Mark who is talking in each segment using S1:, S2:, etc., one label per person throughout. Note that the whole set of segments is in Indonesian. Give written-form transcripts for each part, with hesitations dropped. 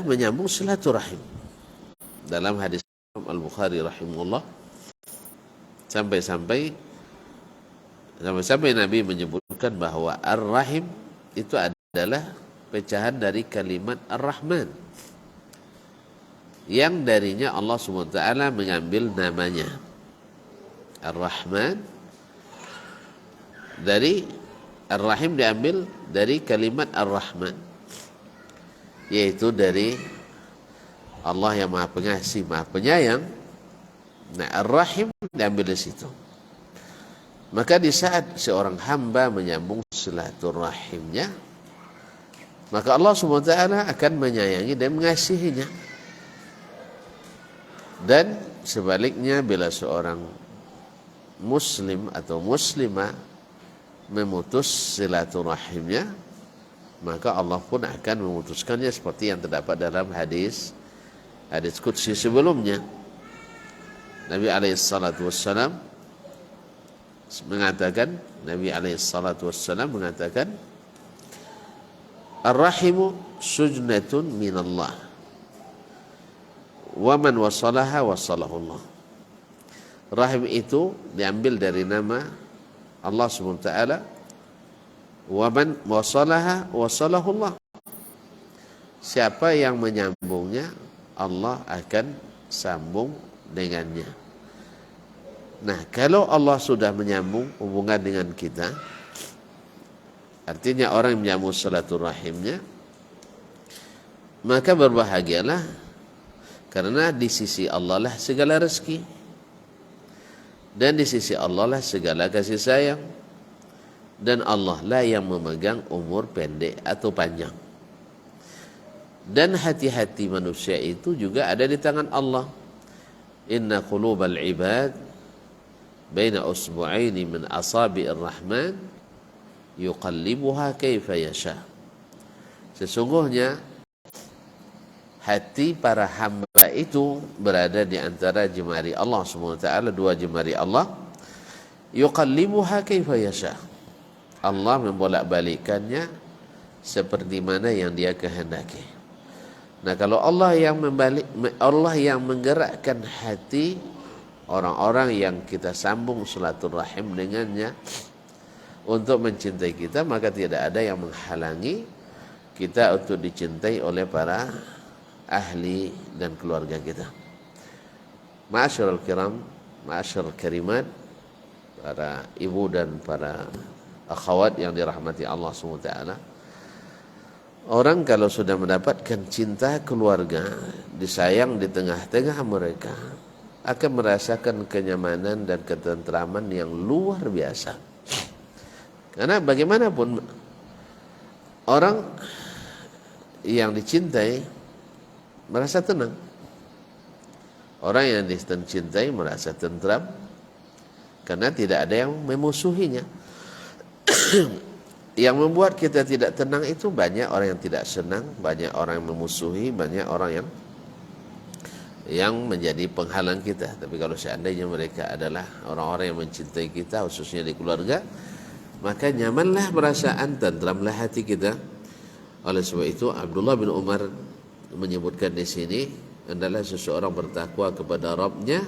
S1: menyambung silaturahim. Dalam hadis Al-Bukhari rahimahullah, sampai Nabi menyebutkan bahwa ar-rahim itu adalah pecahan dari kalimat ar-Rahman, yang darinya Allah SWT mengambil namanya. Ar-Rahman dari ar-Rahim diambil dari kalimat ar-Rahman, yaitu dari Allah yang Maha Pengasih, Maha Penyayang. Nah, ar-Rahim diambil dari situ. Maka di saat seorang hamba menyambung silaturahimnya, maka Allah SWT akan menyayangi dan mengasihinya. Dan sebaliknya, bila seorang muslim atau muslimah memutus silaturahimnya, maka Allah pun akan memutuskannya, seperti yang terdapat dalam hadis qudsi sebelumnya. Nabi SAW mengatakan, ar-rahimu sujnatun minallah, wa man wasalaha wasalahullah. Rahim itu diambil dari nama Allah SWT, wa man wasalaha wasalahullah. Siapa yang menyambungnya, Allah akan sambung dengannya. Nah, kalau Allah sudah menyambung hubungan dengan kita, artinya orang yang menyambung silaturahimnya, maka berbahagialah, karena di sisi Allah lah segala rezeki, dan di sisi Allah lah segala kasih sayang, dan Allah lah yang memegang umur pendek atau panjang. Dan hati-hati manusia itu juga ada di tangan Allah. Inna qulubal ibad baina usbu'aini min asabi'ir rahman yuqallibuha kaifa yasha. Sesungguhnya hati para hamba itu berada di antara jemari Allah SWT, dua jemari Allah. Yuqallibuha kaifa yasha. Allah membolak-balikkannya seperti mana yang Dia kehendaki. Nah, kalau Allah yang menggerakkan hati orang-orang yang kita sambung silaturahim dengannya untuk mencintai kita, maka tidak ada yang menghalangi kita untuk dicintai oleh para ahli dan keluarga kita. Ma'asyiral kiram, ma'asyiral karimat, para ibu dan para akhwat yang dirahmati Allah SWT, orang kalau sudah mendapatkan cinta keluarga, disayang di tengah-tengah mereka, akan merasakan kenyamanan dan ketentraman yang luar biasa. Karena bagaimanapun orang yang dicintai merasa tenang. Orang yang dicintai merasa tentram karena tidak ada yang memusuhinya. Yang membuat kita tidak tenang itu banyak orang yang tidak senang, banyak orang yang memusuhi, banyak orang yang menjadi penghalang kita. Tapi kalau seandainya mereka adalah orang-orang yang mencintai kita, khususnya di keluarga, maka nyamanlah perasaan, tentramlah hati kita. Oleh sebab itu Abdullah bin Umar menyebutkan di sini, adalah seseorang bertakwa kepada Rabbnya,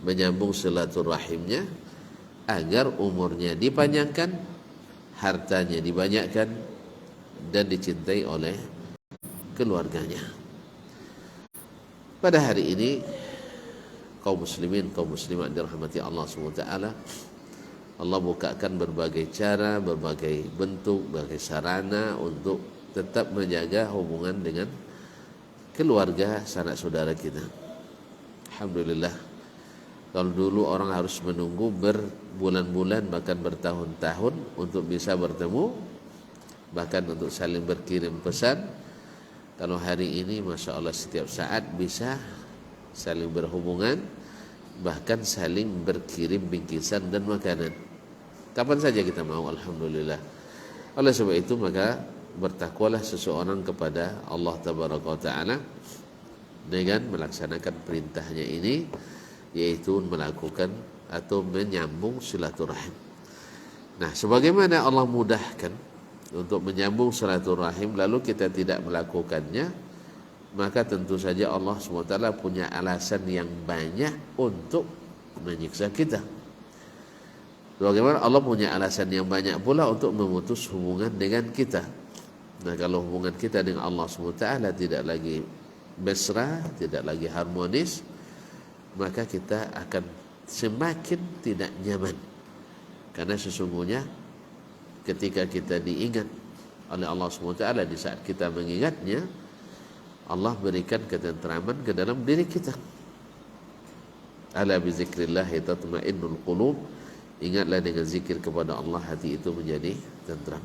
S1: menyambung silaturahimnya agar umurnya dipanjangkan, hartanya dibanyakkan, dan dicintai oleh keluarganya. Pada hari ini kaum muslimin, kaum muslimat dirahmati Allah SWT, Allah bukakan berbagai cara, berbagai bentuk, berbagai sarana untuk tetap menjaga hubungan dengan keluarga sanak saudara kita. Alhamdulillah. Kalau dulu orang harus menunggu berbulan-bulan bahkan bertahun-tahun untuk bisa bertemu, bahkan untuk saling berkirim pesan. Kalau hari ini Masya Allah setiap saat bisa saling berhubungan, bahkan saling berkirim bingkisan dan makanan kapan saja kita mau. Alhamdulillah. Oleh sebab itu maka bertakwalah seseorang kepada Allah Tabaraka wa Ta'ala dengan melaksanakan perintahnya ini, yaitu melakukan atau menyambung silaturahim. Nah, sebagaimana Allah mudahkan untuk menyambung silaturahim lalu kita tidak melakukannya, maka tentu saja Allah SWT punya alasan yang banyak untuk menyiksa kita. Bagaimana Allah punya alasan yang banyak pula untuk memutus hubungan dengan kita. Nah, kalau hubungan kita dengan Allah SWT tidak lagi mesra, tidak lagi harmonis, maka kita akan semakin tidak nyaman. Karena sesungguhnya ketika kita diingat oleh Allah SWT, di saat kita mengingatnya, Allah berikan ketentraman ke dalam diri kita. Ala bi zikrillahi tatma'innul qulub. Ingatlah dengan zikir kepada Allah, hati itu menjadi tentram.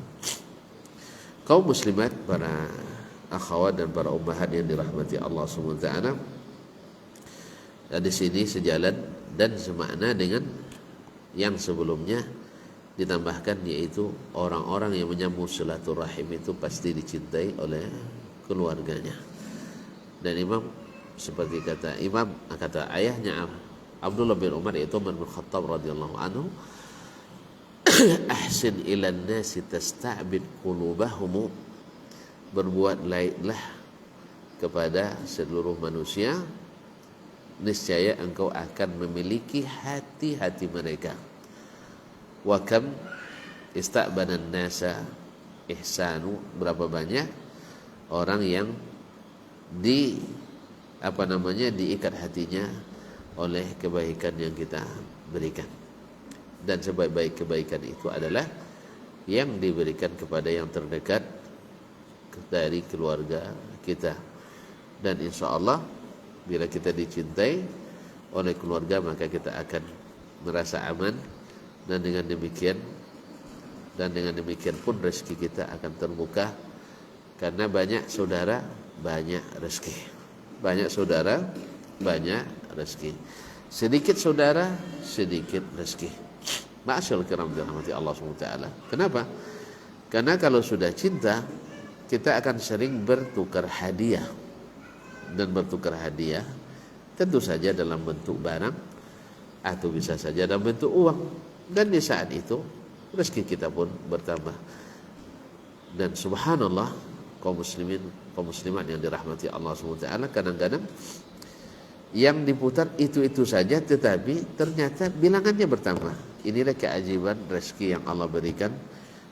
S1: Kaum muslimat, para akhwat dan para ummahat yang dirahmati Allah SWT, di sini sejalan dan semakna dengan yang sebelumnya ditambahkan, yaitu orang-orang yang menyambung silaturahim itu pasti dicintai oleh keluarganya. Dan Imam, seperti kata ayahnya Abdullah bin Umar, yaitu Umar bin Khattab radhiyallahu anhu, ahsin ilan nasi tasta'bid qulubahum, berbuat baiklah kepada seluruh manusia, niscaya engkau akan memiliki hati-hati mereka. Wa kam ista'banan nasa ihsanu, berapa banyak orang yang diikat hatinya oleh kebaikan yang kita berikan. Dan sebaik-baik kebaikan itu adalah yang diberikan kepada yang terdekat dari keluarga kita. Dan insya Allah bila kita dicintai oleh keluarga, maka kita akan merasa aman, dan dengan demikian pun rezeki kita akan terbuka, karena banyak saudara banyak rezeki, banyak saudara banyak rezeki, sedikit saudara sedikit rezeki. Ma'asyarul kiram dirahmati Allah SWT. Kenapa? Karena kalau sudah cinta, kita akan sering bertukar hadiah. Dan bertukar hadiah tentu saja dalam bentuk barang, atau bisa saja dalam bentuk uang. Dan di saat itu rezeki kita pun bertambah. Dan subhanallah, kaum muslimat yang dirahmati Allah SWT, kadang-kadang yang diputar itu saja, tetapi ternyata bilangannya bertambah. Inilah keajaiban rezeki yang Allah berikan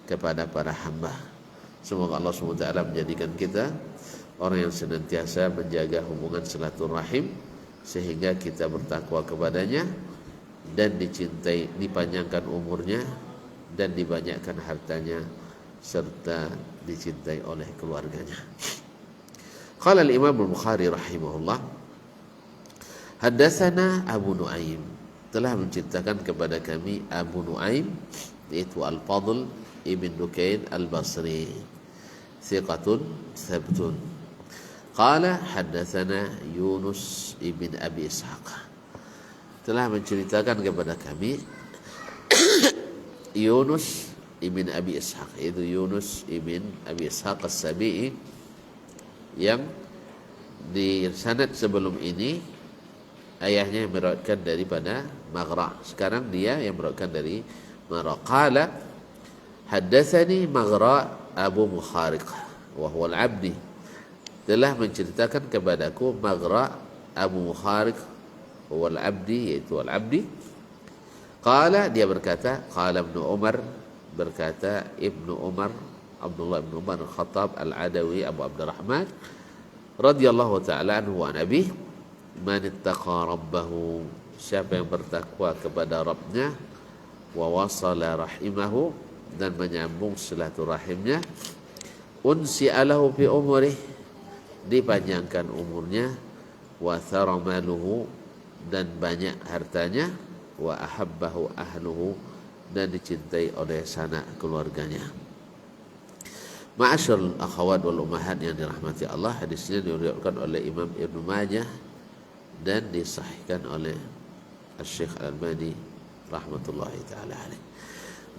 S1: kepada para hamba. Semoga Allah SWT menjadikan kita orang yang senantiasa menjaga hubungan silaturahim, sehingga kita bertakwa kepadanya dan dicintai, dipanjangkan umurnya dan dibanyakkan hartanya, serta dicintai oleh keluarganya. Qala al-Imam al-Bukhari rahimahullah, haddatsana Abu Nuaim, telah menceritakan kepada kami Abu Nuaim, yaitu Al-Fadl ibn Dukain Al-Basri, thiqatun thabtun. Qala haddatsana Yunus ibn Abi Ishaq, telah menceritakan kepada kami Yunus ibn Abi Ishaq, yaitu Yunus ibn Abi Ishaq As-Sabi'i, yang di sanad sebelum ini ayahnya yang meriwayatkan daripada Maghra. Sekarang dia yang meriwayatkan dari Maghra. Qala haddatsani Maghra Abu Mukhariq wa huwa al-Abdi, telah menceritakan kepadaku Maghra Abu Mukhariq wa huwa al-Abdi, yaitu al-Abdi. Qala, dia berkata, qala Ibnu Umar, berkata Ibnu Umar, Abdullah bin Umar Al-Khattab Al-Adawi Abu Abdurrahman radhiyallahu ta'ala anhu wa nabi, man ittaqa rabbahu, siapa yang bertakwa kepada Rabbnya, wa wasala rahimahu, dan menyambung silaturahimnya, unsi'a lahu fi umrih, dipanjangkan umurnya, wa tharamaluhu, dan banyak hartanya, wa ahabbahu ahluhu, dan dicintai oleh sanak keluarganya. Ma'asyarul akhawat wal ummahat yang dirahmati Allah, hadisnya diriwayatkan oleh Imam Ibnu Majah dan disahihkan oleh Syekh Al-Albani rahmatullahi taala alaih.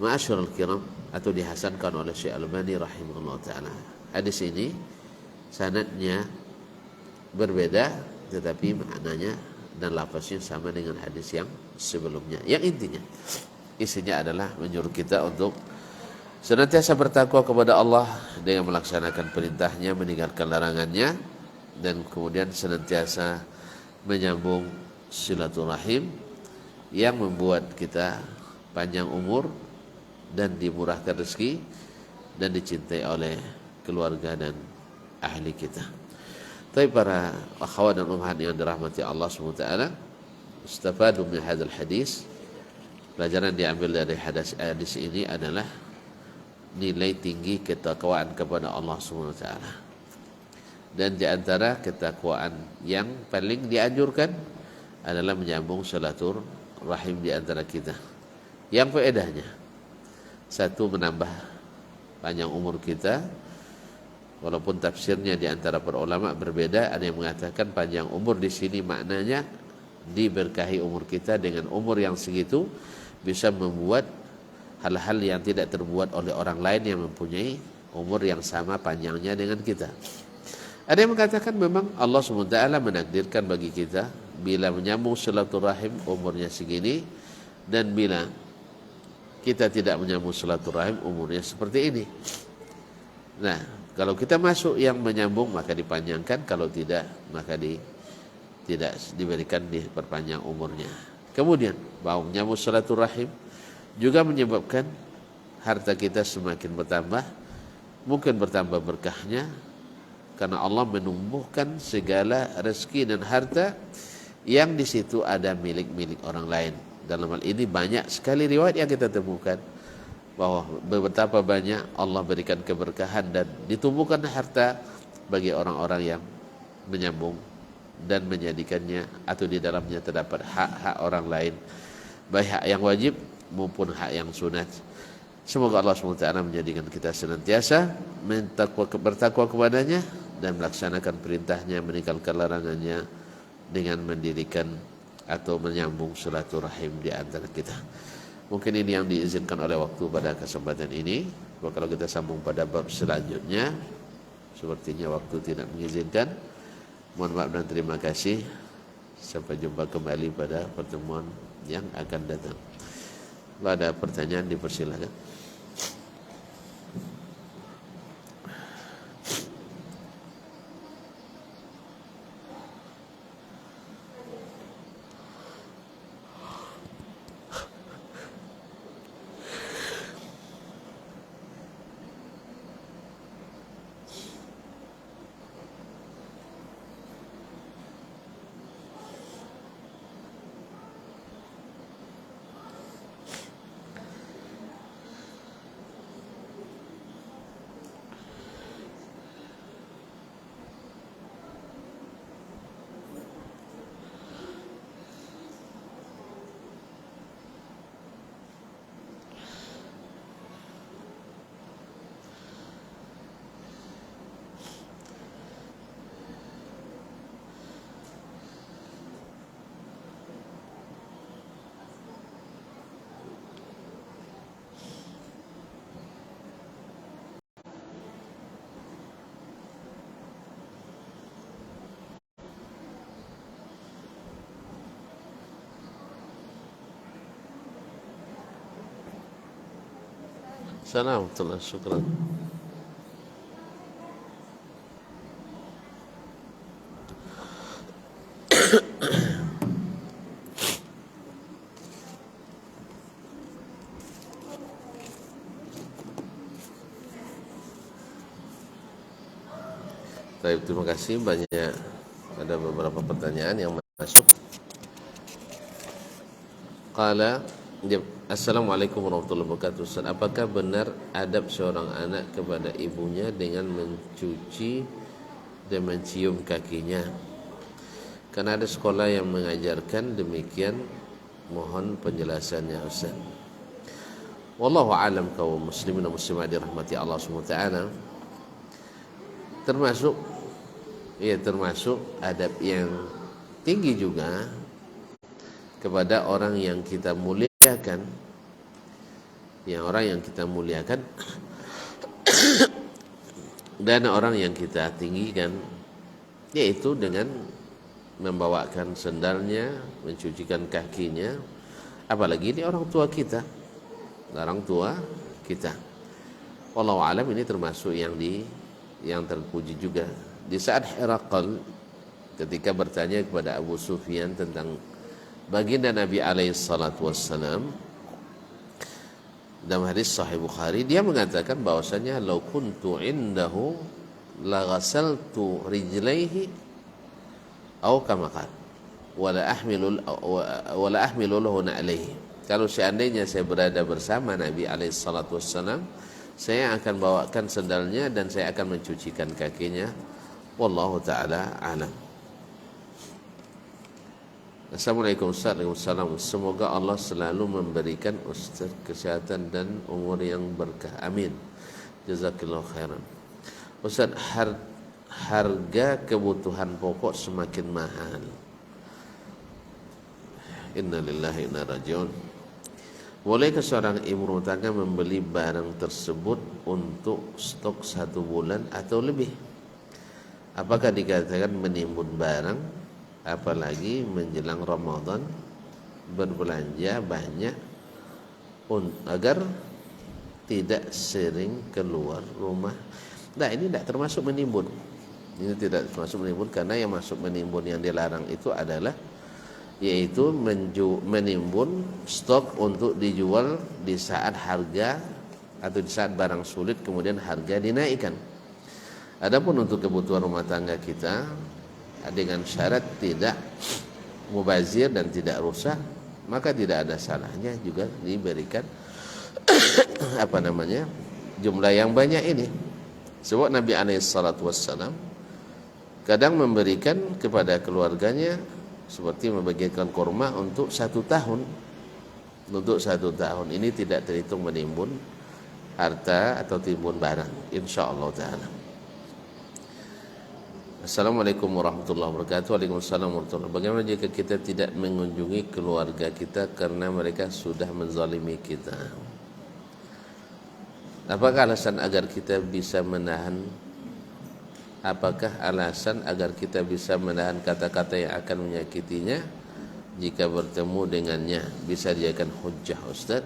S1: Ma'asyarul kiram, atau dihasankan oleh Syekh Al-Albani rahimahullah taala. Hadis ini sanadnya berbeda, tetapi maknanya dan lafaznya sama dengan hadis yang sebelumnya. Yang intinya, isinya adalah menyuruh kita untuk senantiasa bertakwa kepada Allah dengan melaksanakan perintahnya, meninggalkan larangannya, dan kemudian senantiasa menyambung silaturahim yang membuat kita panjang umur dan dimurahkan rezeki dan dicintai oleh keluarga dan ahli kita. Tapi para akhwat dan ummahat yang dirahmati Allah SWT, istafadu min hadzal hadis, pelajaran diambil dari hadis ini adalah nilai tinggi ketakwaan kepada Allah SWT. Dan di antara ketakwaan yang paling dianjurkan adalah menyambung silaturahim di antara kita. Yang faedahnya, satu, menambah panjang umur kita. Walaupun tafsirnya di antara para ulama berbeda, ada yang mengatakan panjang umur di sini maknanya diberkahi umur kita dengan umur yang segitu bisa membuat hal-hal yang tidak terbuat oleh orang lain yang mempunyai umur yang sama panjangnya dengan kita. Ada yang mengatakan memang Allah SWT menakdirkan bagi kita bila menyambung silaturahim umurnya segini, dan bila kita tidak menyambung silaturahim umurnya seperti ini. Nah, kalau kita masuk yang menyambung maka dipanjangkan, kalau tidak maka tidak diberikan diperpanjang umurnya. Kemudian bahwa menyambung silaturahim juga menyebabkan harta kita semakin bertambah, mungkin bertambah berkahnya karena Allah menumbuhkan segala rezeki dan harta yang di situ ada milik-milik orang lain. Dalam hal ini banyak sekali riwayat yang kita temukan bahwa betapa banyak Allah berikan keberkahan dan ditumbuhkan harta bagi orang-orang yang menyambung dan menjadikannya atau di dalamnya terdapat hak-hak orang lain, baik hak yang wajib maupun hak yang sunat. Semoga Allah SWT menjadikan kita senantiasa bertakwa kepadanya dan melaksanakan perintahnya, meninggalkan larangannya dengan mendirikan atau menyambung silaturahim di antara kita. Mungkin ini yang diizinkan oleh waktu pada kesempatan ini. Kalau kita sambung pada bab selanjutnya, sepertinya waktu tidak mengizinkan. Mohon maaf dan terima kasih. Sampai jumpa kembali pada pertemuan yang akan datang. Kalau ada pertanyaan dipersilakan. Assalamualaikum, syukran. Baik, terima kasih banyak. Ada beberapa pertanyaan yang masuk. Qala, Assalamualaikum warahmatullahi wabarakatuh. Ustaz, apakah benar adab seorang anak kepada ibunya dengan mencuci dan mencium kakinya? Karena ada sekolah yang mengajarkan demikian. Mohon penjelasannya Ustaz. Wallahu a'lam. Kaum muslimin dan muslimat dirahmati Allah SWT, termasuk adab yang tinggi juga kepada orang yang kita muliakan, dan orang yang kita tinggikan, yaitu dengan membawakan sendalnya, mencucikan kakinya, apalagi ini orang tua kita. Wallahu alam, ini termasuk yang terpuji juga di saat Herakl ketika bertanya kepada Abu Sufyan tentang baginda Nabi alaihi salatu wassalam, dalam hadis Sahih Bukhari dia mengatakan bahwasanya lau kuntu indahu la ghasaltu rijlaihi au kama qala wala ahmilu lahu alaihi. Kalau seandainya saya berada bersama Nabi alaihi salatu wassalam, saya akan bawakan sendalnya dan saya akan mencucikan kakinya. Wallahu taala alam. Assalamualaikum Ustaz. Waalaikumsalam. Semoga Allah selalu memberikan Ustaz kesehatan dan umur yang berkah. Amin. Jazakallahu khairan. Ustaz, harga kebutuhan pokok semakin mahal. Innalillahi wa inna ilaihi raji'un. Bolehkah seorang ibu rumah tangga membeli barang tersebut untuk stok 1 bulan atau lebih? Apakah dikatakan menimbun barang? Apalagi menjelang Ramadan berbelanja banyak agar tidak sering keluar rumah. Nah, ini tidak termasuk menimbun. Ini tidak termasuk menimbun karena yang masuk menimbun yang dilarang itu adalah yaitu menimbun stok untuk dijual di saat harga atau di saat barang sulit kemudian harga dinaikkan. Adapun untuk kebutuhan rumah tangga kita dengan syarat tidak mubazir dan tidak rusak, maka tidak ada salahnya juga diberikan jumlah yang banyak ini. Sebab Nabi alaihi salatu wassalam kadang memberikan kepada keluarganya seperti membagikan kurma untuk 1 tahun. Untuk 1 tahun ini tidak terhitung menimbun harta atau timbun barang, insyaallah taala. Assalamualaikum warahmatullahi wabarakatuh. Waalaikumsalam warahmatullahi wabarakatuh. Bagaimana jika kita tidak mengunjungi keluarga kita karena mereka sudah menzalimi kita? Apakah alasan agar kita bisa menahan kata-kata yang akan menyakitinya jika bertemu dengannya? Bisa dijadikan hujjah, Ustaz?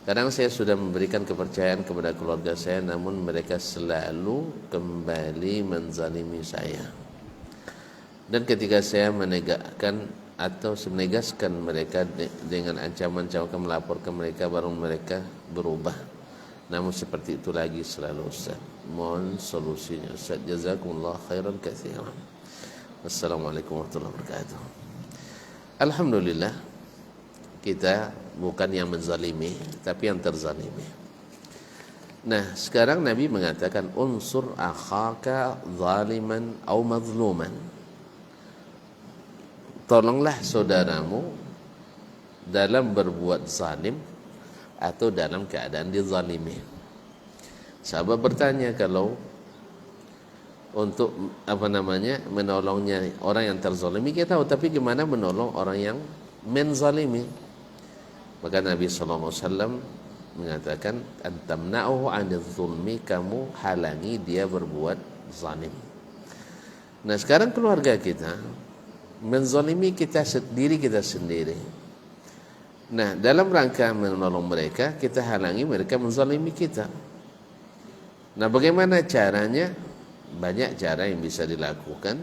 S1: Kadang saya sudah memberikan kepercayaan kepada keluarga saya, namun mereka selalu kembali menzalimi saya. Dan ketika saya menegaskan mereka dengan ancaman-ancaman akan melaporkan mereka, baru mereka berubah. Namun seperti itu lagi selalu, Ustaz. Mohon solusinya, Ustaz. Jazakumullah khairan katsiran. Wassalamualaikum warahmatullahi wabarakatuh. Alhamdulillah, kita bukan yang menzalimi, tapi yang terzalimi. Nah, sekarang Nabi mengatakan unsur akhaka zaliman au mazluman. Tolonglah saudaramu dalam berbuat zalim atau dalam keadaan dizalimi. Sahabat bertanya, kalau untuk menolongnya orang yang terzalimi kita tahu, tapi gimana menolong orang yang menzalimi? Maka Nabi SAW mengatakan antamna'uhu 'anil zulmi, kamu halangi dia berbuat zalim. Nah, sekarang keluarga kita menzalimi diri kita sendiri. Nah, dalam rangka menolong mereka, kita halangi mereka menzalimi kita. Nah, bagaimana caranya? Banyak cara yang bisa dilakukan.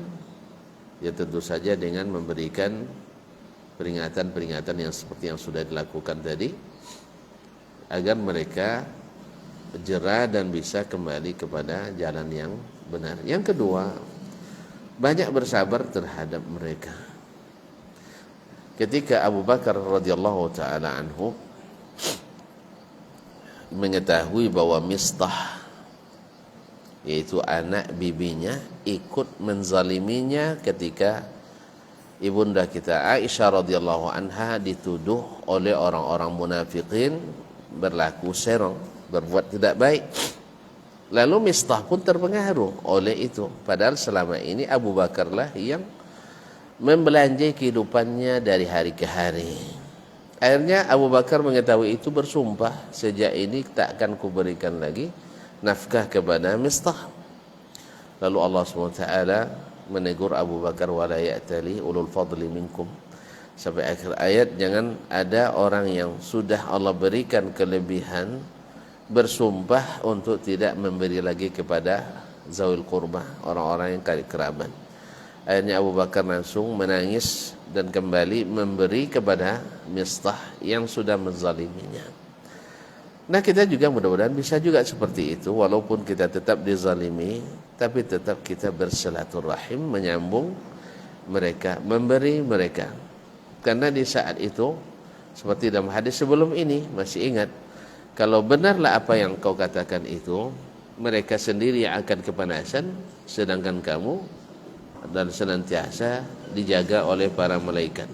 S1: Ya, tentu saja dengan memberikan peringatan-peringatan yang seperti yang sudah dilakukan tadi, agar mereka jera dan bisa kembali kepada jalan yang benar. Yang kedua, banyak bersabar terhadap mereka. Ketika Abu Bakar radhiyallahu taala anhu mengetahui bahwa Mistah, yaitu anak bibinya, ikut menzaliminya ketika ibunda kita Aisyah radhiyallahu anha dituduh oleh orang-orang munafikin berlaku serong, berbuat tidak baik. Lalu Mistah pun terpengaruh oleh itu. Padahal selama ini Abu Bakarlah yang membelanjai kehidupannya dari hari ke hari. Akhirnya Abu Bakar mengetahui itu, bersumpah, sejak ini tak akan kuberikan lagi nafkah kepada Mistah. Lalu Allah SWT menegur Abu Bakar, wala ya'tali ulul fadli minkum, sampai akhir ayat. Jangan ada orang yang sudah Allah berikan kelebihan bersumpah untuk tidak memberi lagi kepada zawil qurbah, orang-orang yang kerabat. Akhirnya Abu Bakar langsung menangis dan kembali memberi kepada Mistah yang sudah menzaliminya. Nah, kita juga mudah-mudahan bisa juga seperti itu, walaupun kita tetap dizalimi, tapi tetap kita bersilaturahim, menyambung mereka, memberi mereka. Karena di saat itu, seperti dalam hadis sebelum ini, masih ingat, kalau benarlah apa yang kau katakan itu, mereka sendiri yang akan kepanasan, sedangkan kamu dan senantiasa dijaga oleh para malaikat.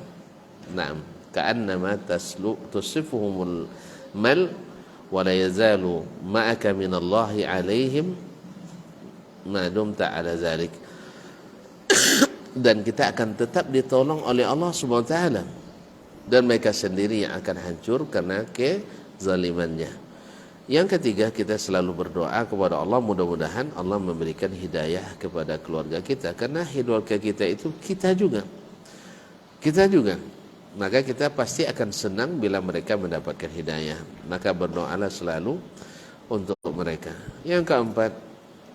S1: Naam, ka'annama tusifuhumul mal wa la yazalu ma'aka minallahi 'alaihim ma dumta 'ala zalik. Dan kita akan tetap ditolong oleh Allah Subhanahu wa taala, dan mereka sendiri yang akan hancur karena kezalimannya. Yang ketiga, kita selalu berdoa kepada Allah, mudah-mudahan Allah memberikan hidayah kepada keluarga kita, karena keluarga kita itu kita juga. Maka kita pasti akan senang bila mereka mendapatkan hidayah. Maka berdoalah selalu untuk mereka. Yang keempat,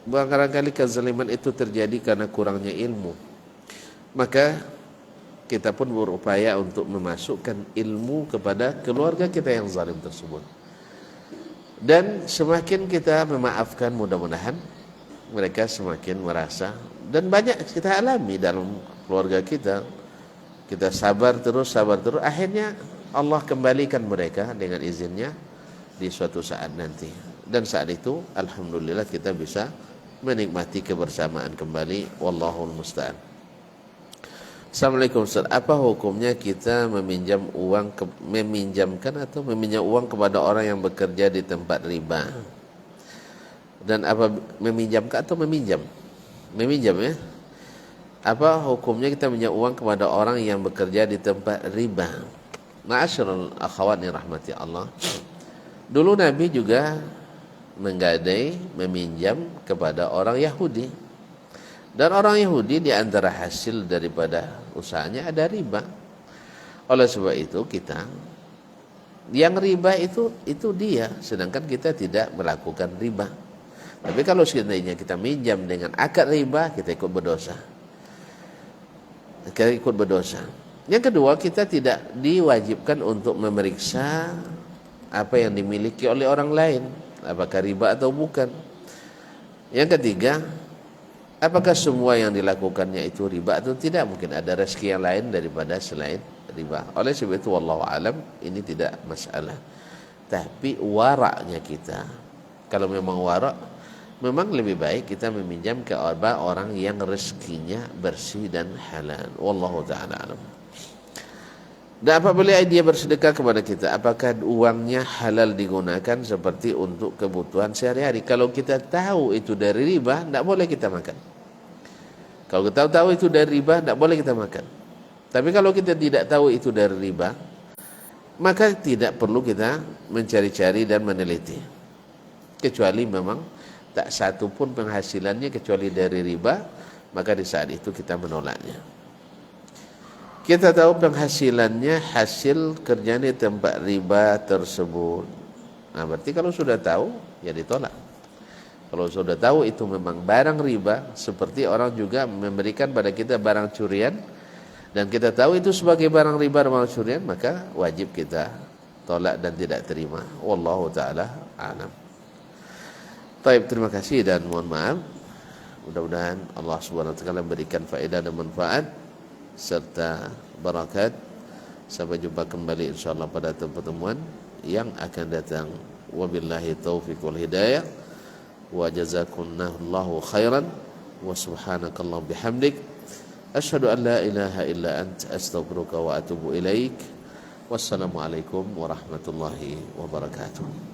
S1: barangkali kezaliman itu terjadi karena kurangnya ilmu. Maka kita pun berupaya untuk memasukkan ilmu kepada keluarga kita yang zalim tersebut. Dan semakin kita memaafkan, mudah-mudahan mereka semakin merasa, dan banyak kita alami dalam keluarga kita. Kita sabar terus, akhirnya Allah kembalikan mereka dengan izinnya di suatu saat nanti. Dan saat itu alhamdulillah kita bisa menikmati kebersamaan kembali. Wallahul musta'an. Assalamualaikum Ustaz, apa hukumnya kita meminjam uang kepada orang yang bekerja di tempat riba? Dan apa meminjam ya? Apa hukumnya kita meminjam uang kepada orang yang bekerja di tempat riba? Ma'asyiral akhwat ni rahmati Allah. Dulu Nabi juga meminjam kepada orang Yahudi. Dan orang Yahudi di antara hasil daripada usahanya ada riba. Oleh sebab itu kita yang riba itu dia, sedangkan kita tidak melakukan riba. Tapi kalau seandainya kita minjam dengan akad riba, kita ikut berdosa. Yang kedua, kita tidak diwajibkan untuk memeriksa apa yang dimiliki oleh orang lain, apakah riba atau bukan. Yang ketiga, apakah semua yang dilakukannya itu riba atau tidak? Mungkin ada rezeki yang lain daripada selain riba. Oleh sebab itu wallahu alam, ini tidak masalah. Tapi waraknya kita, kalau memang warak, memang lebih baik kita meminjam ke orang yang rezekinya bersih dan halal. Wallahu taala alam. Dan apabila dia bersedekah kepada kita, apakah uangnya halal digunakan seperti untuk kebutuhan sehari-hari? Kalau kita tahu itu dari riba, tidak boleh kita makan. Kalau kita tahu itu dari riba, tidak boleh kita makan. Tapi kalau kita tidak tahu itu dari riba, maka tidak perlu kita mencari-cari dan meneliti. Kecuali memang tak satu pun penghasilannya kecuali dari riba, maka di saat itu kita menolaknya. Kita tahu penghasilannya hasil kerjanya di tempat riba tersebut. Nah, berarti kalau sudah tahu, ya ditolak. Kalau sudah tahu itu memang barang riba, seperti orang juga memberikan pada kita barang curian, dan kita tahu itu sebagai barang riba dan barang curian, maka wajib kita tolak dan tidak terima. Wallahu ta'ala a'lam. Baik, terima kasih dan mohon maaf. Mudah-mudahan Allah Subhanahu wa taala memberikan faedah dan manfaat serta barakat. Sampai jumpa kembali insyaallah pada pertemuan yang akan datang. Wabillahi taufiq wal hidayah. Wa jazakumullahu khairan wa subhanakallah bihamdik asyhadu an la ilaha illa anta astaghfiruka wa atubu ilaik. Wassalamualaikum warahmatullahi wabarakatuh.